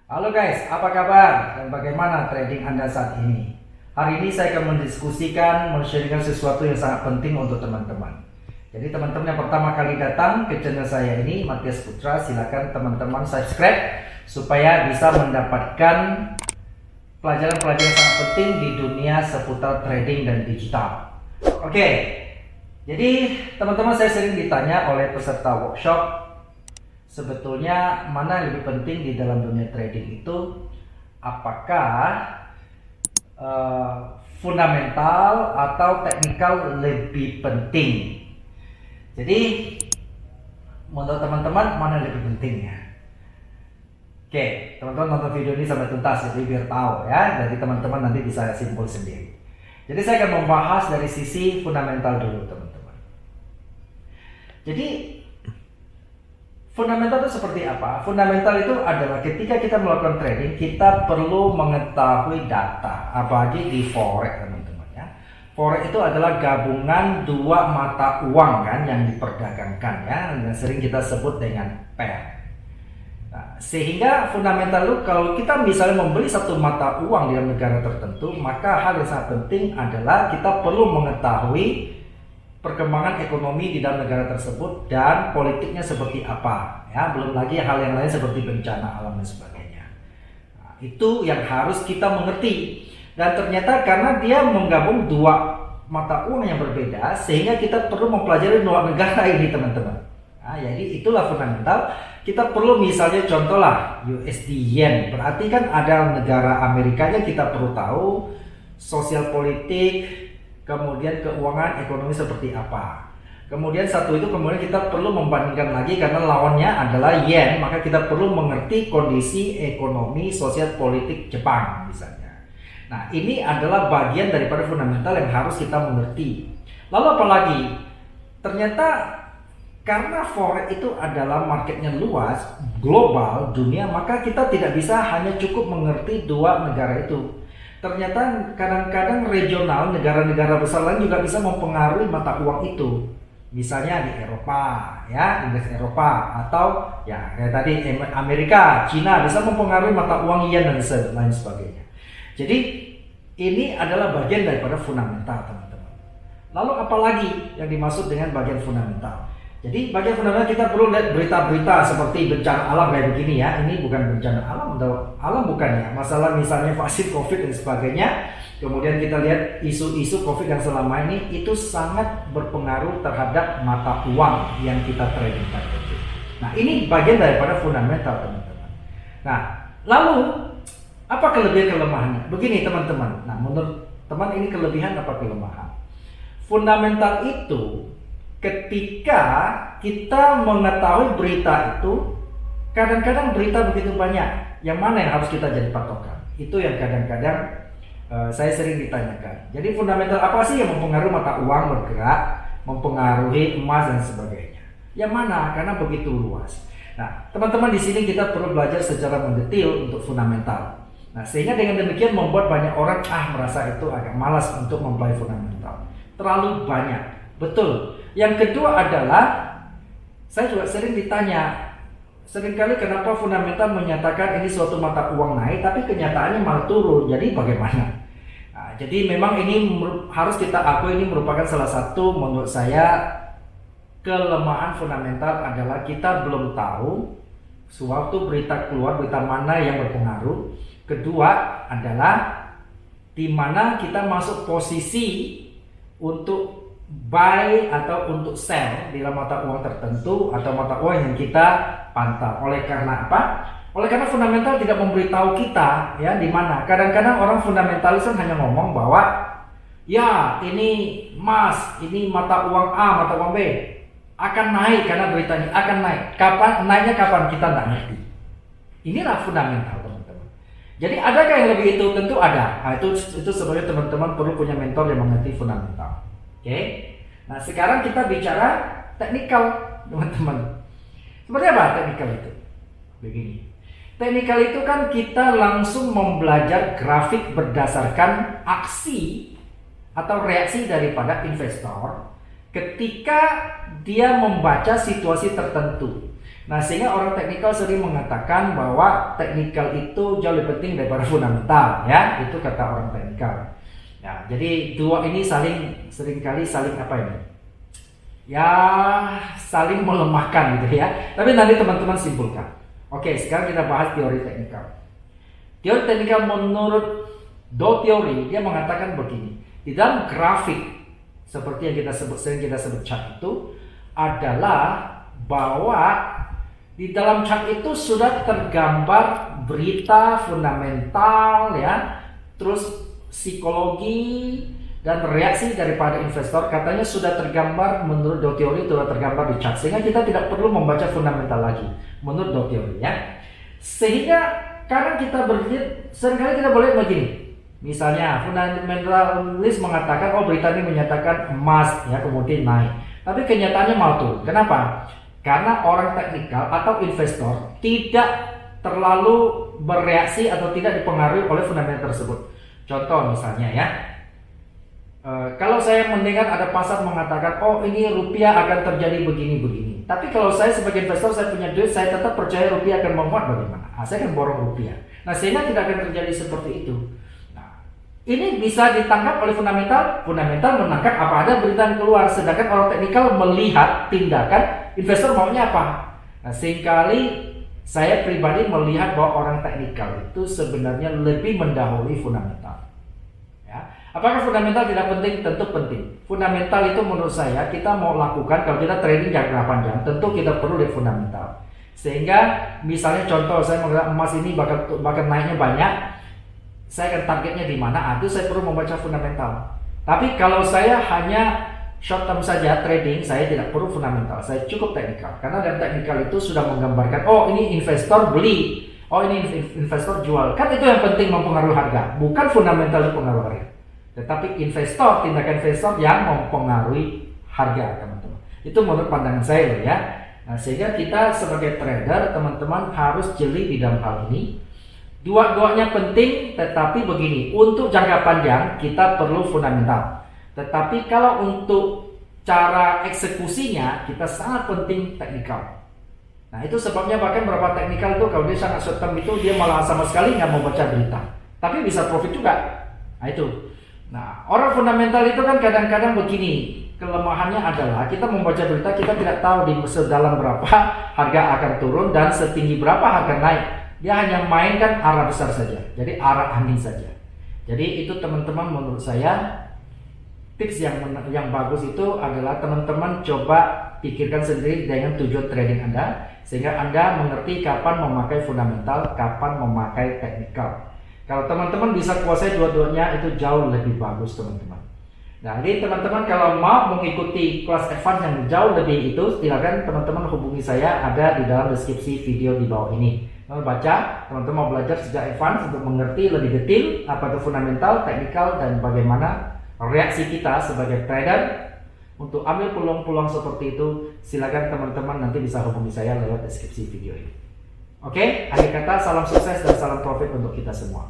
Halo guys, apa kabar dan bagaimana trading Anda saat ini? Hari ini saya akan mendiskusikan, men-sharingkan sesuatu yang sangat penting untuk teman-teman. Jadi teman-teman yang pertama kali datang ke channel saya ini, Matias Putra, silakan teman-teman subscribe supaya bisa mendapatkan pelajaran-pelajaran sangat penting di dunia seputar trading dan digital. Oke, jadi teman-teman, saya sering ditanya oleh peserta workshop, sebetulnya mana yang lebih penting di dalam dunia trading itu, apakah fundamental atau teknikal lebih penting. Jadi menurut teman-teman mana yang lebih penting ya? Oke, teman-teman nonton video ini sampai tuntas jadi biar tahu ya, jadi teman-teman nanti bisa simpul sendiri. Jadi saya akan membahas dari sisi fundamental dulu teman-teman. Jadi fundamental itu seperti apa? Fundamental itu adalah ketika kita melakukan trading, kita perlu mengetahui data, apalagi di forex teman-teman ya. Forex itu adalah gabungan dua mata uang kan yang diperdagangkan ya, yang sering kita sebut dengan pair. Nah, sehingga fundamental itu kalau kita misalnya membeli satu mata uang di dalam negara tertentu, maka hal yang sangat penting adalah kita perlu mengetahui perkembangan ekonomi di dalam negara tersebut dan politiknya seperti apa ya, belum lagi hal yang lain seperti bencana alam dan sebagainya. Nah, itu yang harus kita mengerti, dan ternyata karena dia menggabung dua mata uang yang berbeda sehingga kita perlu mempelajari dua negara ini teman-teman. Nah, jadi itulah fundamental. Kita perlu misalnya contohlah USD Yen, berarti kan ada negara Amerikanya, kita perlu tahu sosial politik, kemudian keuangan ekonomi seperti apa. Kemudian satu itu kemudian kita perlu membandingkan lagi karena lawannya adalah yen, maka kita perlu mengerti kondisi ekonomi sosial politik Jepang misalnya. Nah, ini adalah bagian daripada fundamental yang harus kita mengerti. Lalu apalagi? Ternyata karena forex itu adalah marketnya luas, global, dunia, maka kita tidak bisa hanya cukup mengerti dua negara itu. Ternyata kadang-kadang regional, negara-negara besar lain juga bisa mempengaruhi mata uang itu. Misalnya di Eropa, ya, indeks Eropa, atau ya kayak tadi Amerika, Cina bisa mempengaruhi mata uang yen dan lain sebagainya. Jadi ini adalah bagian daripada fundamental, teman-teman. Lalu apalagi yang dimaksud dengan bagian fundamental? Jadi bagian fundamental kita perlu lihat berita-berita seperti bencana alam kayak begini ya. Ini bukan bencana alam atau alam bukan ya. Masalah misalnya vaksin COVID dan sebagainya. Kemudian kita lihat isu-isu COVID yang selama ini itu sangat berpengaruh terhadap mata uang yang kita trading tadi. Nah, ini bagian daripada fundamental teman-teman. Nah, lalu apa kelebihan kelemahannya? Begini teman-teman. Nah, menurut teman ini kelebihan apa kelemahan? Fundamental itu ketika kita mengetahui berita itu, kadang-kadang berita begitu banyak, yang mana yang harus kita jadi patokan? Itu yang kadang-kadang saya sering ditanyakan. Jadi fundamental apa sih yang mempengaruhi mata uang bergerak, mempengaruhi emas dan sebagainya? Yang mana? Karena begitu luas. Nah, teman-teman di sini kita perlu belajar secara mendetail untuk fundamental. Nah, sehingga dengan demikian membuat banyak orang merasa itu agak malas untuk mempelajari fundamental. Terlalu banyak. Betul. Yang kedua adalah saya juga sering ditanya, seringkali kenapa fundamental menyatakan ini suatu mata uang naik tapi kenyataannya malah turun. Jadi bagaimana? Nah, jadi memang ini harus kita akui, ini merupakan salah satu menurut saya kelemahan fundamental adalah kita belum tahu suatu berita keluar, berita mana yang berpengaruh. Kedua adalah di mana kita masuk posisi untuk buy atau untuk sell di dalam mata uang tertentu atau mata uang yang kita pantau. Oleh karena apa? Oleh karena fundamental tidak memberitahu kita ya di mana. Kadang-kadang orang fundamentalis hanya ngomong bahwa ya ini emas, ini mata uang A, mata uang B akan naik karena beritanya akan naik. Kapan naiknya kapan kita tidak ngerti. Inilah fundamental teman-teman. Jadi adakah yang lebih itu? Tentu ada. Nah, itu sebenarnya teman-teman perlu punya mentor yang mengerti fundamental. Oke, nah sekarang kita bicara teknikal, teman-teman. Seperti apa teknikal itu? Begini, teknikal itu kan kita langsung membelajar grafik berdasarkan aksi atau reaksi daripada investor ketika dia membaca situasi tertentu. Nah, sehingga orang teknikal sering mengatakan bahwa teknikal itu jauh lebih penting daripada fundamental, ya. Itu kata orang teknikal. Ya, jadi dua ini seringkali saling apa ini? Ya, saling melemahkan gitu ya. Tapi nanti teman-teman simpulkan. Oke, sekarang kita bahas teori teknikal. Teori teknikal menurut Dow teori, dia mengatakan begini. Di dalam grafik seperti yang sering kita sebut chart itu adalah bahwa di dalam chart itu sudah tergambar berita fundamental, ya, terus psikologi dan reaksi daripada investor. Katanya sudah tergambar menurut Dow teori, sudah tergambar di chart, sehingga kita tidak perlu membaca fundamental lagi menurut Dow teori, ya. Sehingga karena kita berpikir, seringkali kita boleh begini. Misalnya fundamentalis mengatakan, oh berita ini menyatakan emas, ya, kemudian naik. Tapi kenyataannya malah turun. Kenapa? Karena orang teknikal atau investor tidak terlalu bereaksi atau tidak dipengaruhi oleh fundamental tersebut. Contoh misalnya, ya, kalau saya mendengar ada pasar mengatakan, oh ini rupiah akan terjadi begini-begini. Tapi kalau saya sebagai investor, saya punya duit, saya tetap percaya rupiah akan menguat, bagaimana? Saya akan borong rupiah. Nah, sehingga tidak akan terjadi seperti itu. Ini bisa ditangkap oleh fundamental menangkap apa ada berita yang keluar, sedangkan orang teknikal melihat tindakan investor maunya apa. Nah, seringkali saya pribadi melihat bahwa orang teknikal itu sebenarnya lebih mendahului fundamental. Ya. Apakah fundamental tidak penting? Tentu penting. Fundamental itu menurut saya kita mau lakukan kalau kita trading jangka panjang, tentu kita perlu lihat fundamental. Sehingga misalnya contoh saya mengatakan emas ini bakal naiknya banyak. Saya akan targetnya di mana, itu saya perlu membaca fundamental. Tapi kalau saya hanya short term saja trading, saya tidak perlu fundamental, saya cukup teknikal. Karena dalam teknikal itu sudah menggambarkan, oh ini investor beli, oh ini investor jual. Kan itu yang penting mempengaruhi harga, bukan fundamental yang mempengaruhi harga. Tetapi tindakan investor yang mempengaruhi harga, teman-teman. Itu menurut pandangan saya loh, ya. Nah, sehingga kita sebagai trader, teman-teman harus jeli di dalam hal ini. Dua-duanya penting, tetapi begini, untuk jangka panjang kita perlu fundamental. Tetapi kalau untuk cara eksekusinya kita sangat penting teknikal. Nah, itu sebabnya bahkan beberapa teknikal itu kalau dia sangat short term itu dia malah sama sekali nggak mau baca berita, tapi bisa profit juga. Nah itu. Nah, orang fundamental itu kan kadang-kadang begini, kelemahannya adalah kita membaca berita, kita tidak tahu di sedalam berapa harga akan turun dan setinggi berapa harga naik. Dia hanya mainkan arah besar saja, jadi arah angin saja. Jadi itu teman-teman, menurut saya tips yang bagus itu adalah teman-teman coba pikirkan sendiri dengan tujuan trading Anda, sehingga Anda mengerti kapan memakai fundamental, kapan memakai teknikal. Kalau teman-teman bisa kuasai dua-duanya, itu jauh lebih bagus, teman-teman. Nah, jadi teman-teman kalau mau mengikuti kelas advance yang jauh lebih itu, silakan teman-teman hubungi saya, ada di dalam deskripsi video di bawah ini. Baca, teman-teman mau belajar sejak advance untuk mengerti lebih detail apa itu fundamental, teknikal, dan bagaimana reaksi kita sebagai trader untuk ambil peluang-peluang seperti itu. Silakan teman-teman nanti bisa hubungi saya lewat deskripsi video ini. Oke, akhir kata salam sukses dan salam profit untuk kita semua.